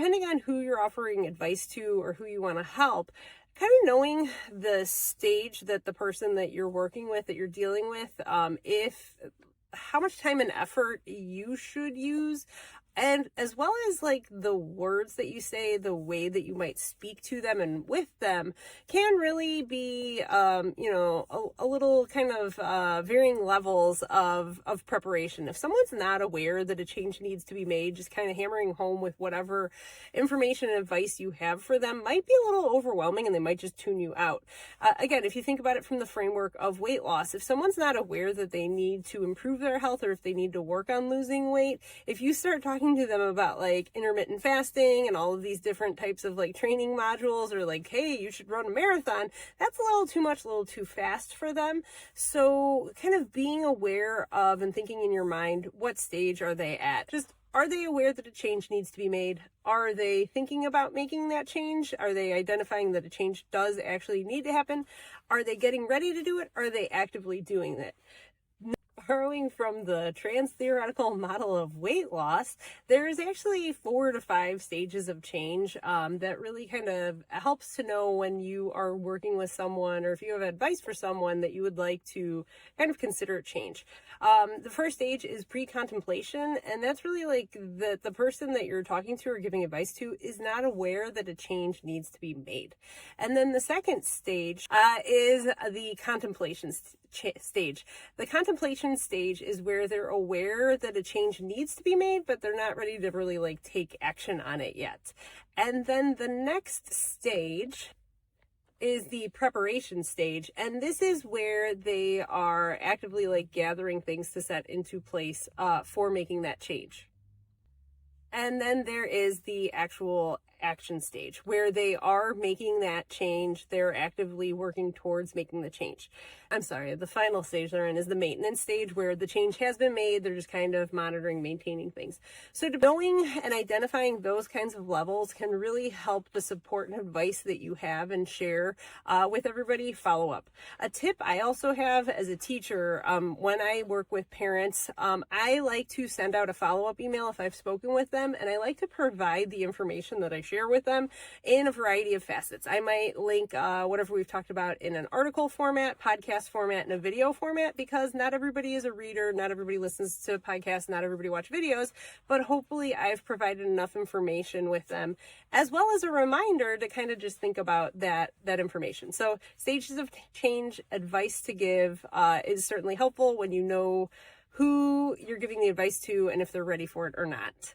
Depending on who you're offering advice to or who you want to help, kind of knowing the stage that the person that you're working with, that you're dealing with, if how much time and effort you should use, and as well as like the words that you say, the way that you might speak to them and with them can really be, a little kind of varying levels of preparation. If someone's not aware that a change needs to be made, just kind of hammering home with whatever information and advice you have for them might be a little overwhelming, and they might just tune you out. Again, if you think about it from the framework of weight loss, if someone's not aware that they need to improve their health or if they need to work on losing weight, if you start talking to them about like intermittent fasting and all of these different types of like training modules, or like, hey, you should run a marathon, that's a little too much, a little too fast for them. So kind of being aware of and thinking in your mind, what stage are they at? Just, are they aware that a change needs to be made? Are they thinking about making that change? Are they identifying that a change does actually need to happen? Are they getting ready to do it? Are they actively doing it? Borrowing from the trans-theoretical model of weight loss, there's actually 4 to 5 stages of change that really kind of helps to know when you are working with someone, or if you have advice for someone that you would like to kind of consider a change. The first stage is pre-contemplation, and that's really like the person that you're talking to or giving advice to is not aware that a change needs to be made. And then the second stage is the contemplation stage. The contemplation stage is where they're aware that a change needs to be made, but they're not ready to really like take action on it yet. And then the next stage is the preparation stage, and this is where they are actively like gathering things to set into place for making that change. And then there is the actual action stage where they are making that change. They're actively working towards making the change. I'm sorry, the final stage they're in is the maintenance stage, where the change has been made. They're just kind of monitoring, maintaining things. So knowing and identifying those kinds of levels can really help the support and advice that you have and share with everybody follow up. A tip I also have as a teacher, when I work with parents, I like to send out a follow-up email if I've spoken with them, and I like to provide the information that I share with them in a variety of facets. I might link whatever we've talked about in an article format, podcast format, and a video format, because not everybody is a reader, not everybody listens to podcasts, not everybody watch videos, but hopefully I've provided enough information with them, as well as a reminder to kind of just think about that information. So stages of change, advice to give is certainly helpful when you know who you're giving the advice to and if they're ready for it or not.